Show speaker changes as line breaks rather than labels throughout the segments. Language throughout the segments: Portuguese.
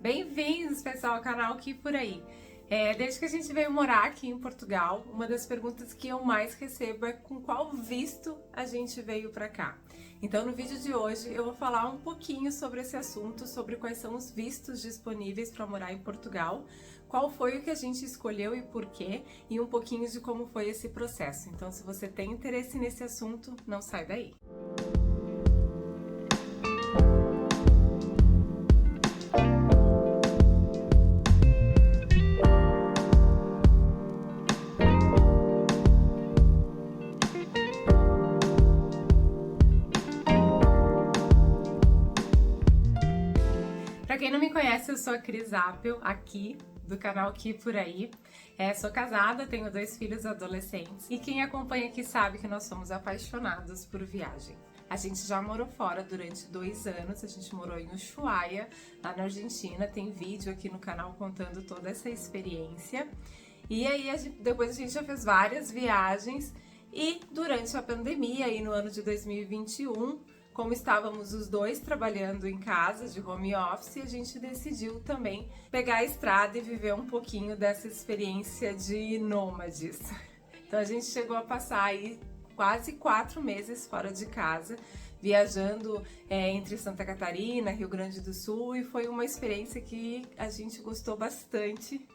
Bem-vindos, pessoal, ao canal Aqui Por Aí. Desde que a gente veio morar aqui em Portugal, uma das perguntas que eu mais recebo é com qual visto a gente veio para cá. Então, no vídeo de hoje, eu vou falar um pouquinho sobre esse assunto, sobre quais são os vistos disponíveis para morar em Portugal, qual foi o que a gente escolheu e por quê, e um pouquinho de como foi esse processo. Então, se você tem interesse nesse assunto, não sai daí. Pra quem não me conhece, eu sou a Cris Appel, aqui do canal Aqui Por Aí. Sou casada, tenho 2 filhos adolescentes e quem acompanha aqui sabe que nós somos apaixonados por viagem. A gente já morou fora durante 2 anos, a gente morou em Ushuaia, lá na Argentina, tem vídeo aqui no canal contando toda essa experiência. E aí depois a gente já fez várias viagens e durante a pandemia, aí no ano de 2021, como estávamos os dois trabalhando em casa, de home office, a gente decidiu também pegar a estrada e viver um pouquinho dessa experiência de nômades. Então a gente chegou a passar aí quase 4 meses fora de casa, viajando entre Santa Catarina, Rio Grande do Sul, e foi uma experiência que a gente gostou bastante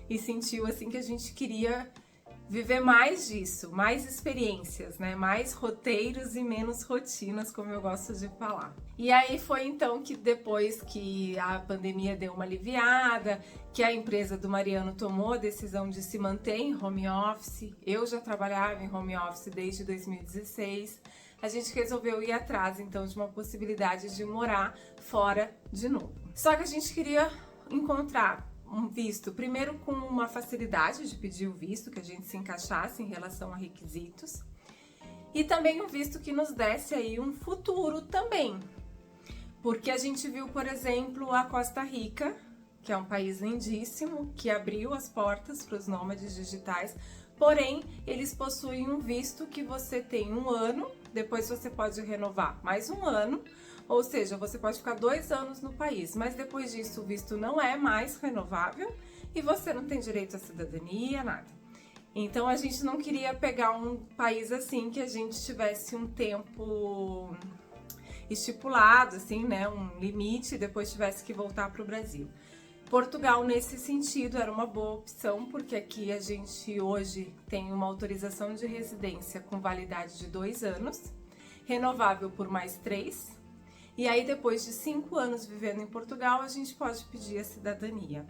e sentiu assim que a gente queria viver mais disso, mais experiências, né? Mais roteiros e menos rotinas, como eu gosto de falar. E aí foi então que depois que a pandemia deu uma aliviada, que a empresa do Mariano tomou a decisão de se manter em home office, eu já trabalhava em home office desde 2016, a gente resolveu ir atrás então de uma possibilidade de morar fora de novo. Só que a gente queria encontrar um visto, primeiro com uma facilidade de pedir o visto, que a gente se encaixasse em relação a requisitos, e também um visto que nos desse aí um futuro também, porque a gente viu, por exemplo, a Costa Rica, que é um país lindíssimo, que abriu as portas para os nômades digitais, porém, eles possuem um visto que você tem 1 ano, depois você pode renovar mais 1 ano, ou seja, você pode ficar 2 anos no país, mas depois disso o visto não é mais renovável e você não tem direito à cidadania, nada. Então a gente não queria pegar um país assim que a gente tivesse um tempo estipulado, assim, né, um limite e depois tivesse que voltar para o Brasil. Portugal, nesse sentido, era uma boa opção, porque aqui a gente hoje tem uma autorização de residência com validade de 2 anos, renovável por mais 3, e aí depois de 5 anos vivendo em Portugal, a gente pode pedir a cidadania.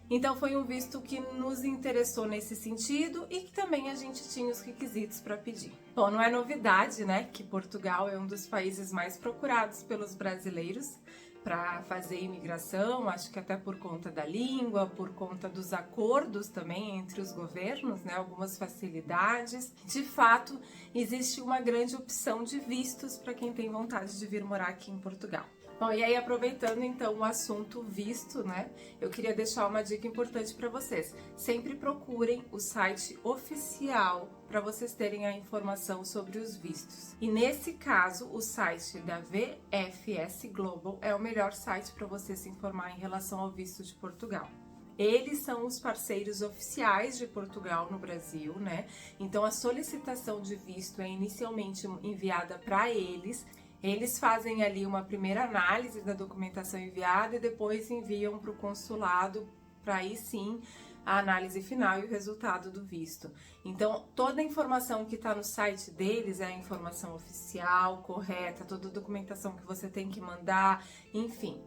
Então foi um visto que nos interessou nesse sentido e que também a gente tinha os requisitos para pedir. Bom, não é novidade, né, que Portugal é um dos países mais procurados pelos brasileiros para fazer imigração, acho que até por conta da língua, por conta dos acordos também entre os governos, né, algumas facilidades. De fato, existe uma grande opção de vistos para quem tem vontade de vir morar aqui em Portugal. Bom, e aí aproveitando então o assunto visto, né, eu queria deixar uma dica importante para vocês. Sempre procurem o site oficial para vocês terem a informação sobre os vistos. E nesse caso, o site da VFS Global é o melhor site para você se informar em relação ao visto de Portugal. Eles são os parceiros oficiais de Portugal no Brasil, né? Então a solicitação de visto é inicialmente enviada para eles. Eles fazem ali uma primeira análise da documentação enviada e depois enviam para o consulado para aí sim a análise final e o resultado do visto. Então, toda a informação que está no site deles é a informação oficial, correta, toda a documentação que você tem que mandar, enfim.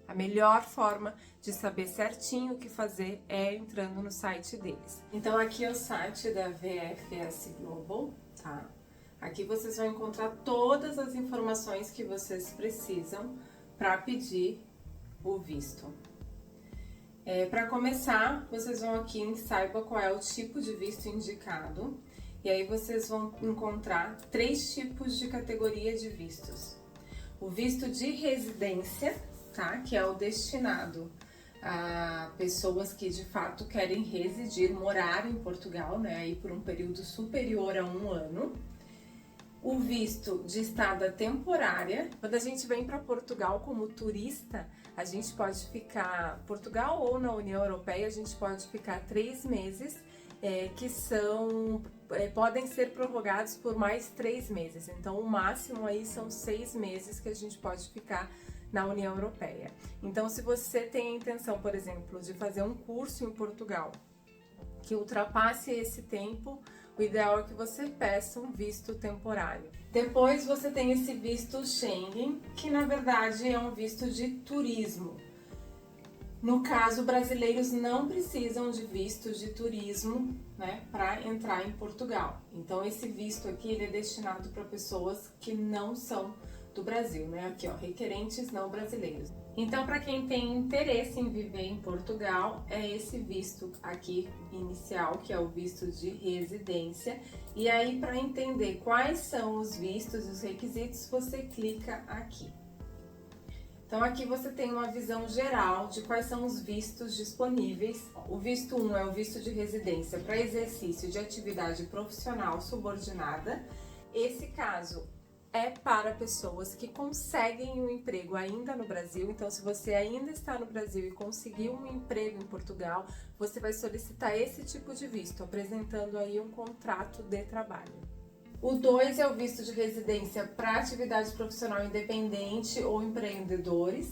A melhor forma de saber certinho o que fazer é entrando no site deles. Então, aqui é o site da VFS Global, tá? Aqui vocês vão encontrar todas as informações que vocês precisam para pedir o visto. Para começar, vocês vão aqui em saiba qual é o tipo de visto indicado e aí vocês vão encontrar 3 tipos de categoria de vistos. O visto de residência, tá? Que é o destinado a pessoas que de fato querem residir, morar em Portugal, né? Aí por um período superior a 1 ano. O visto de estada temporária. Quando a gente vem para Portugal como turista, A gente pode ficar, Portugal ou na União Europeia, a gente pode ficar 3 meses, que podem ser prorrogados por mais 3 meses. Então, o máximo aí são 6 meses que a gente pode ficar na União Europeia. Então, se você tem a intenção, por exemplo, de fazer um curso em Portugal que ultrapasse esse tempo, o ideal é que você peça um visto temporário. Depois você tem esse visto Schengen, que na verdade é um visto de turismo. No caso, brasileiros não precisam de visto de turismo, né, para entrar em Portugal. Então esse visto aqui ele é destinado para pessoas que não são do Brasil, né? Aqui, ó, requerentes não brasileiros. Então, para quem tem interesse em viver em Portugal, é esse visto aqui inicial, que é o visto de residência. E aí, para entender quais são os vistos e os requisitos, você clica aqui. Então, aqui você tem uma visão geral de quais são os vistos disponíveis. O visto 1 é o visto de residência para exercício de atividade profissional subordinada. Esse caso é para pessoas que conseguem um emprego ainda no Brasil. Então, se você ainda está no Brasil e conseguiu um emprego em Portugal, você vai solicitar esse tipo de visto, apresentando aí um contrato de trabalho. O 2 é o visto de residência para atividade profissional independente ou empreendedores,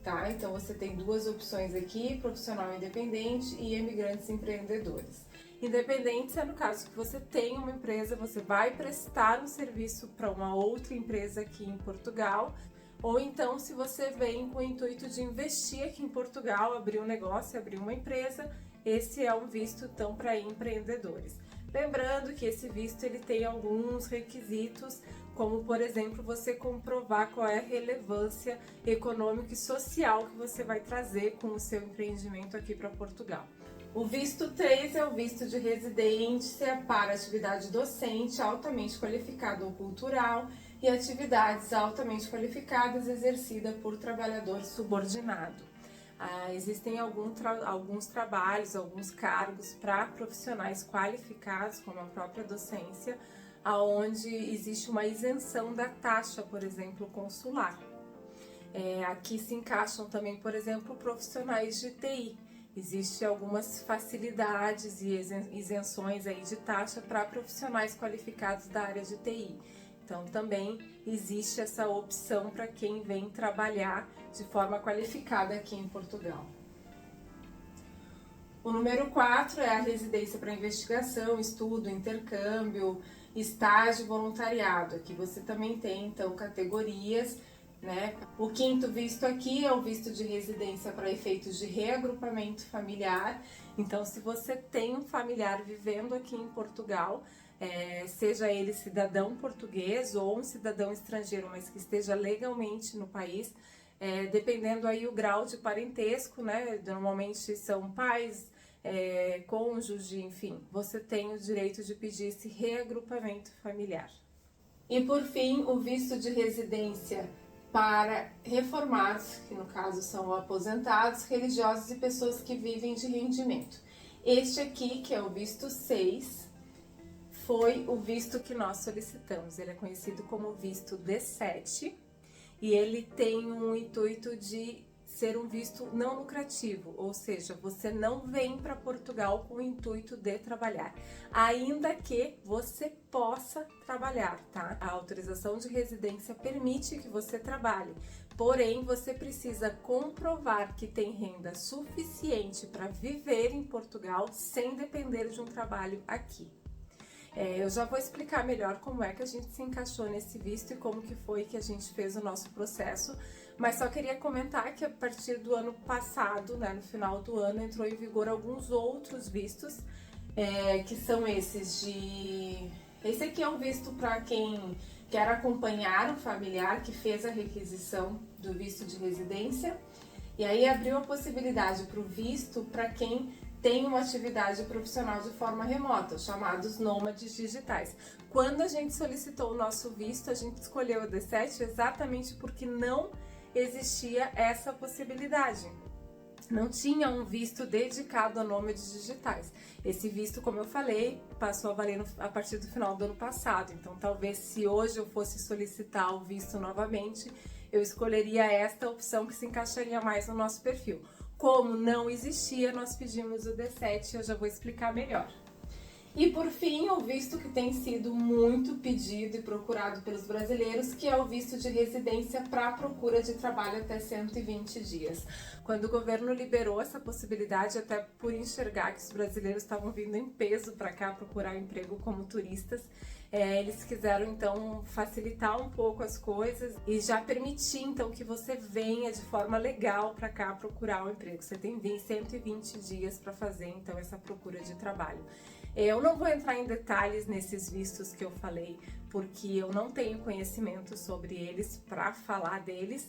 tá? Então, você tem duas opções aqui, profissional independente e imigrantes empreendedores. Independente é no caso que você tem uma empresa, você vai prestar um serviço para uma outra empresa aqui em Portugal, ou então se você vem com o intuito de investir aqui em Portugal, abrir um negócio, abrir uma empresa, esse é um visto então para empreendedores. Lembrando que esse visto ele tem alguns requisitos, como por exemplo você comprovar qual é a relevância econômica e social que você vai trazer com o seu empreendimento aqui para Portugal. O visto 3 é o visto de residência para atividade docente altamente qualificada ou cultural e atividades altamente qualificadas exercidas por trabalhador subordinado. Existem alguns trabalhos, alguns cargos para profissionais qualificados, como a própria docência, onde existe uma isenção da taxa, por exemplo, consular. Aqui se encaixam também, por exemplo, profissionais de TI. Existem algumas facilidades e isenções aí de taxa para profissionais qualificados da área de TI. Então também existe essa opção para quem vem trabalhar de forma qualificada aqui em Portugal. O número 4 é a residência para investigação, estudo, intercâmbio, estágio e voluntariado. Aqui você também tem então categorias, né? O 5º visto aqui é o visto de residência para efeitos de reagrupamento familiar. Então, se você tem um familiar vivendo aqui em Portugal, seja ele cidadão português ou um cidadão estrangeiro, mas que esteja legalmente no país, dependendo aí o grau de parentesco, né? Normalmente são pais, cônjuge, enfim, você tem o direito de pedir esse reagrupamento familiar. E por fim, o visto de residência para reformados, que no caso são aposentados, religiosos e pessoas que vivem de rendimento. Este aqui, que é o visto 6, foi o visto que nós solicitamos. Ele é conhecido como visto D7 e ele tem um intuito de ser um visto não lucrativo, ou seja, você não vem para Portugal com o intuito de trabalhar, ainda que você possa trabalhar, tá? A autorização de residência permite que você trabalhe, porém você precisa comprovar que tem renda suficiente para viver em Portugal sem depender de um trabalho aqui. Eu já vou explicar melhor como é que a gente se encaixou nesse visto e como que foi que a gente fez o nosso processo, mas só queria comentar que a partir do ano passado, né, no final do ano, entrou em vigor alguns outros vistos, que são esses de... Esse aqui é um visto para quem quer acompanhar um familiar que fez a requisição do visto de residência, e aí abriu a possibilidade para o visto para quem tem uma atividade profissional de forma remota, chamados nômades digitais. Quando a gente solicitou o nosso visto, a gente escolheu o D7 exatamente porque não existia essa possibilidade. Não tinha um visto dedicado a nômades digitais. Esse visto, como eu falei, passou a valer a partir do final do ano passado. Então, talvez se hoje eu fosse solicitar o visto novamente, eu escolheria esta opção que se encaixaria mais no nosso perfil. Como não existia, nós pedimos o D7 e eu já vou explicar melhor. E por fim, o visto que tem sido muito pedido e procurado pelos brasileiros, que é o visto de residência para procura de trabalho até 120 dias. Quando o governo liberou essa possibilidade, até por enxergar que os brasileiros estavam vindo em peso para cá procurar emprego como turistas, eles quiseram então facilitar um pouco as coisas e já permitir então que você venha de forma legal para cá procurar um emprego. Você tem 120 dias para fazer então essa procura de trabalho. Eu não vou entrar em detalhes nesses vistos que eu falei, porque eu não tenho conhecimento sobre eles para falar deles,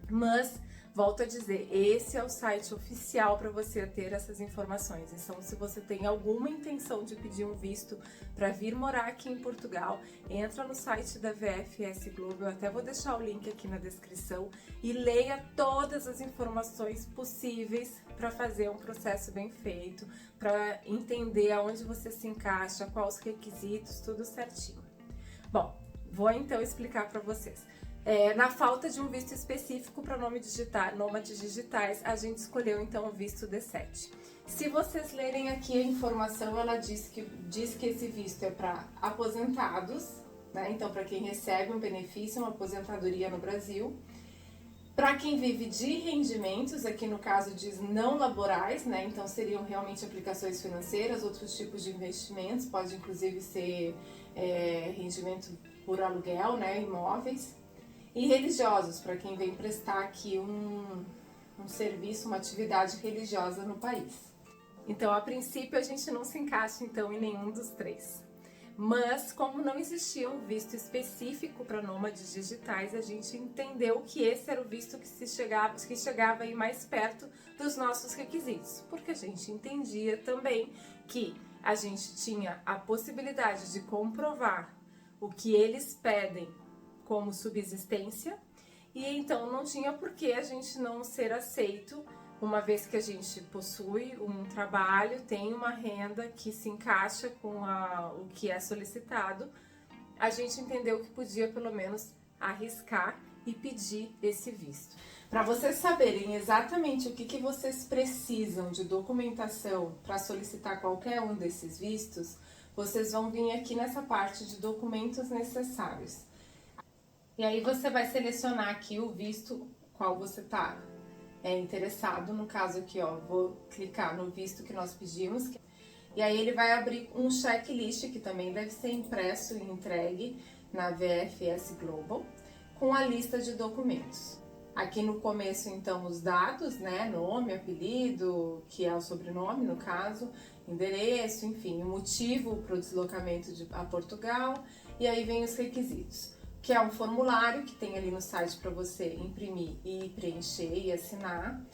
mas volto a dizer, esse é o site oficial para você ter essas informações. Então, se você tem alguma intenção de pedir um visto para vir morar aqui em Portugal, entra no site da VFS Globo, eu até vou deixar o link aqui na descrição, e leia todas as informações possíveis para fazer um processo bem feito, para entender aonde você se encaixa, quais os requisitos, tudo certinho. Bom, vou então explicar para vocês. Na falta de um visto específico para nômades digitais, a gente escolheu então o visto D7. Se vocês lerem aqui a informação, ela diz que esse visto é para aposentados, né? Então para quem recebe um benefício, uma aposentadoria no Brasil. Para quem vive de rendimentos, aqui no caso diz não laborais, né? Então seriam realmente aplicações financeiras, outros tipos de investimentos, pode inclusive ser rendimento por aluguel, né? Imóveis. E religiosos, para quem vem prestar aqui um serviço, uma atividade religiosa no país. Então, a princípio, a gente não se encaixa então em nenhum dos três. Mas, como não existia um visto específico para nômades digitais, a gente entendeu que esse era o visto que chegava aí mais perto dos nossos requisitos, porque a gente entendia também que a gente tinha a possibilidade de comprovar o que eles pedem como subsistência, e então não tinha por que a gente não ser aceito, uma vez que a gente possui um trabalho, tem uma renda que se encaixa com o que é solicitado, a gente entendeu que podia pelo menos arriscar e pedir esse visto. Para vocês saberem exatamente o que vocês precisam de documentação para solicitar qualquer um desses vistos, vocês vão vir aqui nessa parte de documentos necessários. E aí você vai selecionar aqui o visto qual você está interessado. No caso aqui, ó, vou clicar no visto que nós pedimos. E aí ele vai abrir um checklist que também deve ser impresso e entregue na VFS Global, com a lista de documentos. Aqui no começo, então, os dados, né? Nome, apelido, que é o sobrenome no caso, endereço, enfim, o motivo para o deslocamento a Portugal. E aí vem os requisitos, que é um formulário que tem ali no site para você imprimir e preencher e assinar,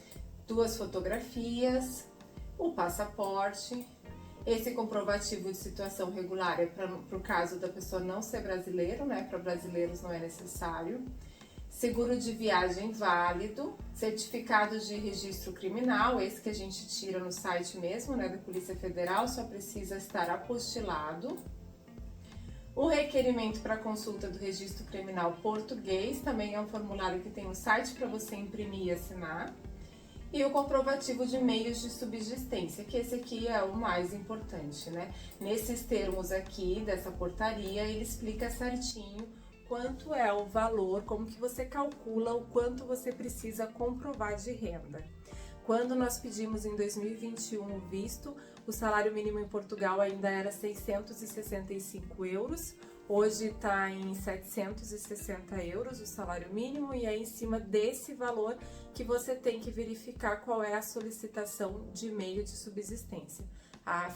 2 fotografias, o passaporte, esse comprovativo de situação regular é para o caso da pessoa não ser brasileiro, né? Para brasileiros não é necessário. Seguro de viagem válido, certificado de registro criminal, esse que a gente tira no site mesmo, né, da Polícia Federal, só precisa estar apostilado. O requerimento para consulta do registro criminal português, também é um formulário que tem no site para você imprimir e assinar. E o comprovativo de meios de subsistência, que esse aqui é o mais importante, né? Nesses termos aqui dessa portaria, ele explica certinho quanto é o valor, como que você calcula o quanto você precisa comprovar de renda. Quando nós pedimos em 2021 o visto, o salário mínimo em Portugal ainda era 665 euros, hoje está em 760 euros o salário mínimo, e é em cima desse valor que você tem que verificar qual é a solicitação de meio de subsistência.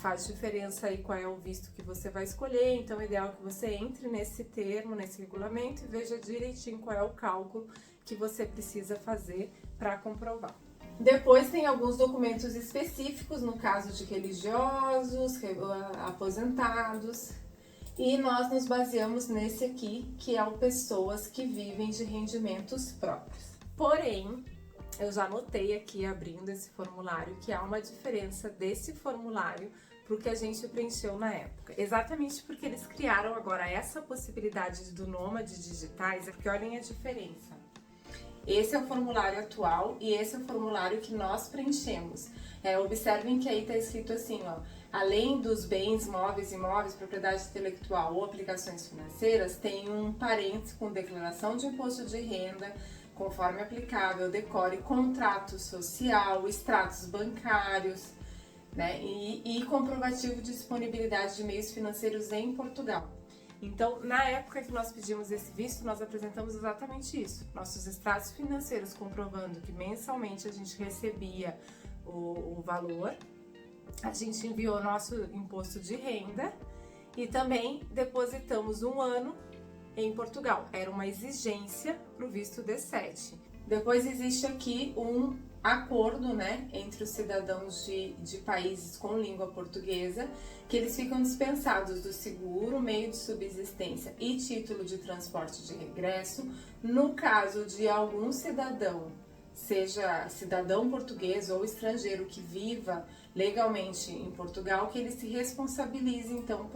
Faz diferença aí qual é o visto que você vai escolher, então é ideal que você entre nesse termo, nesse regulamento, e veja direitinho qual é o cálculo que você precisa fazer para comprovar. Depois tem alguns documentos específicos, no caso de religiosos, aposentados, e nós nos baseamos nesse aqui, que é o pessoas que vivem de rendimentos próprios. Porém, eu já notei aqui, abrindo esse formulário, que há uma diferença desse formulário para o que a gente preencheu na época. Exatamente porque eles criaram agora essa possibilidade do nômade digitais, porque olhem a diferença. Esse é o formulário atual e esse é o formulário que nós preenchemos. Observem que aí está escrito assim, ó, além dos bens móveis, imóveis, propriedade intelectual ou aplicações financeiras, tem um parênteses com declaração de imposto de renda, conforme aplicável, decore contrato social, extratos bancários, né, e comprovativo de disponibilidade de meios financeiros em Portugal. Então, na época que nós pedimos esse visto, nós apresentamos exatamente isso. Nossos extratos financeiros comprovando que mensalmente a gente recebia o valor, a gente enviou nosso imposto de renda e também depositamos 1 ano em Portugal. Era uma exigência para o visto D7. Depois existe aqui um acordo, né, entre os cidadãos de países com língua portuguesa, que eles ficam dispensados do seguro, meio de subsistência e título de transporte de regresso, no caso de algum cidadão, seja cidadão português ou estrangeiro que viva legalmente em Portugal, que ele se responsabilize então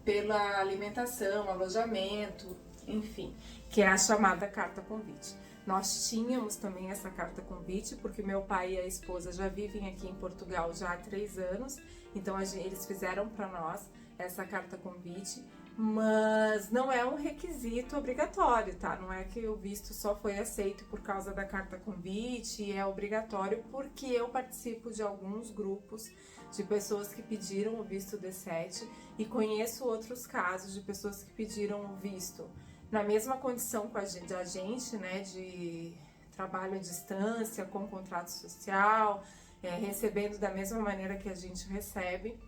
pela alimentação, alojamento, enfim, que é a chamada carta convite. Nós tínhamos também essa carta convite, porque meu pai e a esposa já vivem aqui em Portugal já há 3 anos, então eles fizeram para nós essa carta convite, mas não é um requisito obrigatório, tá? Não é que o visto só foi aceito por causa da carta convite, é obrigatório porque eu participo de alguns grupos de pessoas que pediram o visto D7 e conheço outros casos de pessoas que pediram o visto na mesma condição com a gente, né, de trabalho à distância, com contrato social, recebendo da mesma maneira que a gente recebe,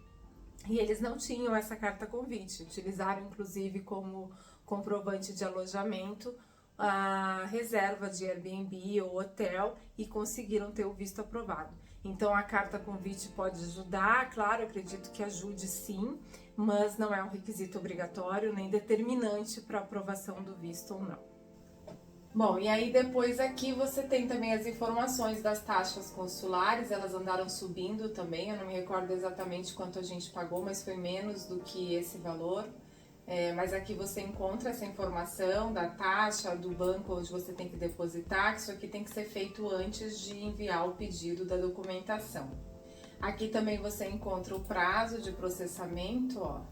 e eles não tinham essa carta convite, utilizaram inclusive como comprovante de alojamento a reserva de Airbnb ou hotel e conseguiram ter o visto aprovado. Então a carta convite pode ajudar, claro, eu acredito que ajude sim, mas não é um requisito obrigatório nem determinante para aprovação do visto ou não. Bom, e aí depois aqui você tem também as informações das taxas consulares, elas andaram subindo também, eu não me recordo exatamente quanto a gente pagou, mas foi menos do que esse valor. Mas aqui você encontra essa informação da taxa, do banco onde você tem que depositar, que isso aqui tem que ser feito antes de enviar o pedido da documentação. Aqui também você encontra o prazo de processamento, ó.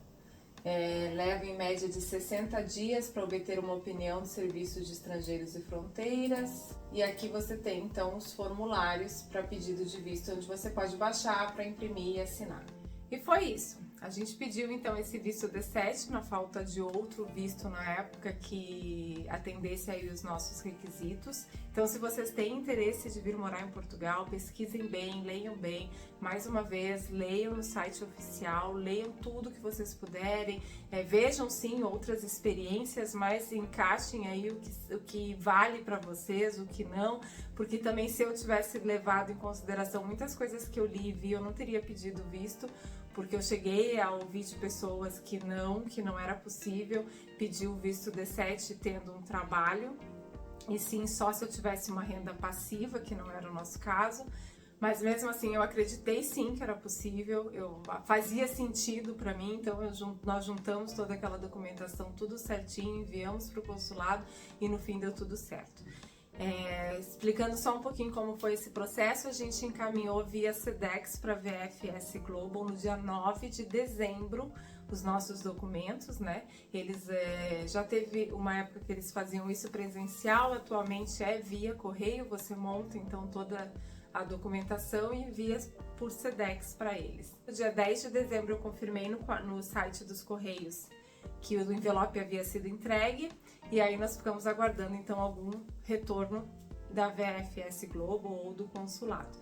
Leva em média de 60 dias para obter uma opinião do Serviço de Estrangeiros e Fronteiras. E aqui você tem então os formulários para pedido de visto, onde você pode baixar para imprimir e assinar. E foi isso. A gente pediu então esse visto D7 na falta de outro visto na época que atendesse aí os nossos requisitos. Então, se vocês têm interesse de vir morar em Portugal, pesquisem bem, leiam bem. Mais uma vez, leiam no site oficial, leiam tudo que vocês puderem. Vejam sim outras experiências, mas encaixem aí o que vale para vocês, o que não. Porque também se eu tivesse levado em consideração muitas coisas que eu li e vi, eu não teria pedido visto. Porque eu cheguei a ouvir de pessoas que não era possível pedir o visto D7 tendo um trabalho, e sim só se eu tivesse uma renda passiva, que não era o nosso caso. Mas mesmo assim eu acreditei sim que era possível, fazia sentido para mim, então nós juntamos toda aquela documentação, tudo certinho, enviamos para o consulado e no fim deu tudo certo. Explicando só um pouquinho como foi esse processo, a gente encaminhou via Sedex para a VFS Global no dia 9 de dezembro os nossos documentos, né? Eles já teve uma época que eles faziam isso presencial, atualmente é via correio, você monta então toda a documentação e envia por Sedex para eles. No dia 10 de dezembro eu confirmei no site dos Correios que o envelope havia sido entregue, e aí nós ficamos aguardando então algum retorno da VFS Global ou do consulado.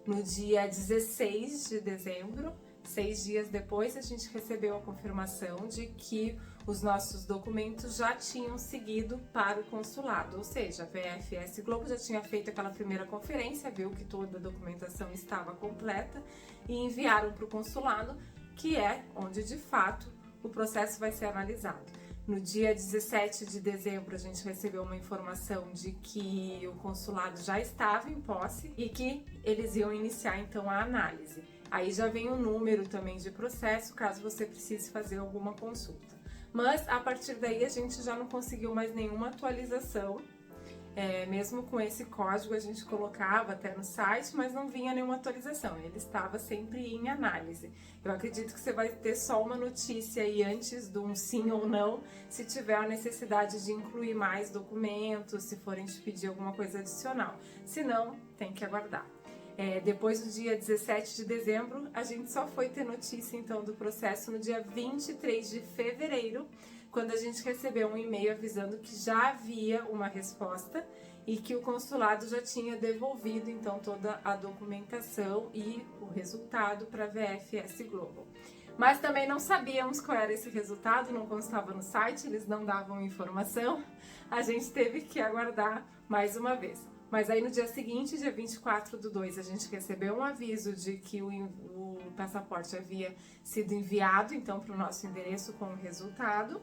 No dia 16 de dezembro, 6 dias depois, a gente recebeu a confirmação de que os nossos documentos já tinham seguido para o consulado, ou seja, a VFS Global já tinha feito aquela primeira conferência, viu que toda a documentação estava completa e enviaram para o consulado, que é onde de fato o processo vai ser analisado. No dia 17 de dezembro, a gente recebeu uma informação de que o consulado já estava em posse e que eles iam iniciar então a análise. Aí já vem o número também de processo, caso você precise fazer alguma consulta. Mas a partir daí a gente já não conseguiu mais nenhuma atualização mesmo com esse código a gente colocava até no site, mas não vinha nenhuma atualização, ele estava sempre em análise. Eu acredito que você vai ter só uma notícia aí antes de um sim ou não, se tiver a necessidade de incluir mais documentos, se forem te pedir alguma coisa adicional. Se não, tem que aguardar. Depois do dia 17 de dezembro, a gente só foi ter notícia então do processo no dia 23 de fevereiro, quando a gente recebeu um e-mail avisando que já havia uma resposta e que o consulado já tinha devolvido então toda a documentação e o resultado para a VFS Global. Mas também não sabíamos qual era esse resultado, não constava no site, eles não davam informação, a gente teve que aguardar mais uma vez. Mas aí no dia seguinte, dia 24/2, a gente recebeu um aviso de que o passaporte havia sido enviado então para o nosso endereço com o resultado.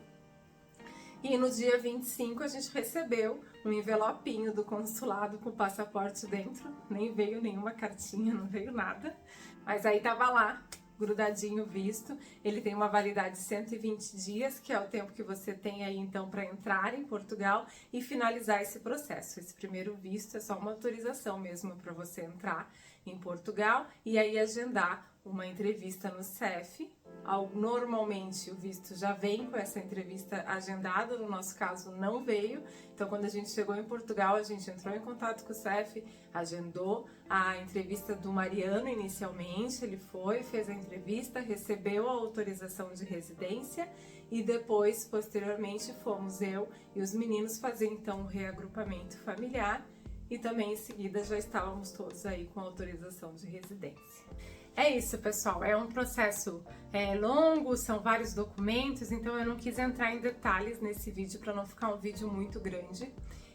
E no dia 25 a gente recebeu um envelopinho do consulado com o passaporte dentro, nem veio nenhuma cartinha, não veio nada, mas aí tava lá, grudadinho visto. Ele tem uma validade de 120 dias, que é o tempo que você tem aí então para entrar em Portugal e finalizar esse processo. Esse primeiro visto é só uma autorização mesmo para você entrar em Portugal e aí agendar uma entrevista no CEF. Normalmente o visto já vem com essa entrevista agendada, no nosso caso não veio, então quando a gente chegou em Portugal a gente entrou em contato com o CEF, agendou a entrevista do Mariano inicialmente, ele fez a entrevista, recebeu a autorização de residência e depois, posteriormente, fomos eu e os meninos fazer então o reagrupamento familiar e também em seguida já estávamos todos aí com autorização de residência. É isso, pessoal, é um processo longo, são vários documentos, então eu não quis entrar em detalhes nesse vídeo para não ficar um vídeo muito grande.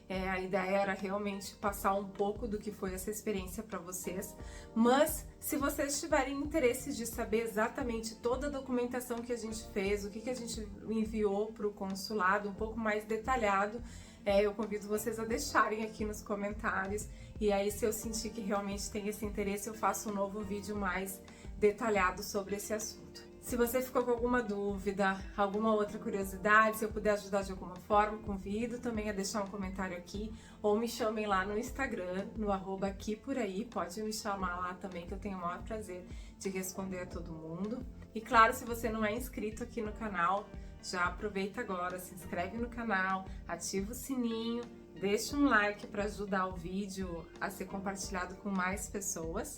A ideia era realmente passar um pouco do que foi essa experiência para vocês, mas se vocês tiverem interesse de saber exatamente toda a documentação que a gente fez, o que a gente enviou para o consulado, um pouco mais detalhado, eu convido vocês a deixarem aqui nos comentários e aí se eu sentir que realmente tem esse interesse eu faço um novo vídeo mais detalhado sobre esse assunto. Se você ficou com alguma dúvida, alguma outra curiosidade, se eu puder ajudar de alguma forma, convido também a deixar um comentário aqui ou me chamem lá no Instagram, no @aquipuraí, pode me chamar lá também que eu tenho o maior prazer de responder a todo mundo. E claro, se você não é inscrito aqui no canal, já aproveita agora, se inscreve no canal, ativa o sininho, deixa um like para ajudar o vídeo a ser compartilhado com mais pessoas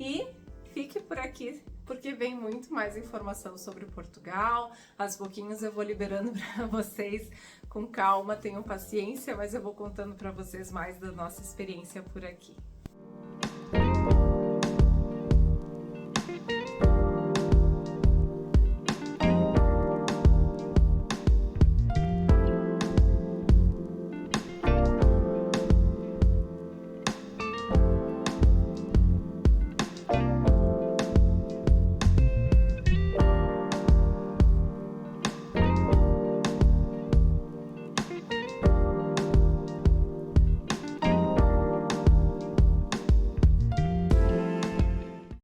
e fique por aqui porque vem muito mais informação sobre Portugal. Aos pouquinhos eu vou liberando para vocês com calma, tenham paciência, mas eu vou contando para vocês mais da nossa experiência por aqui.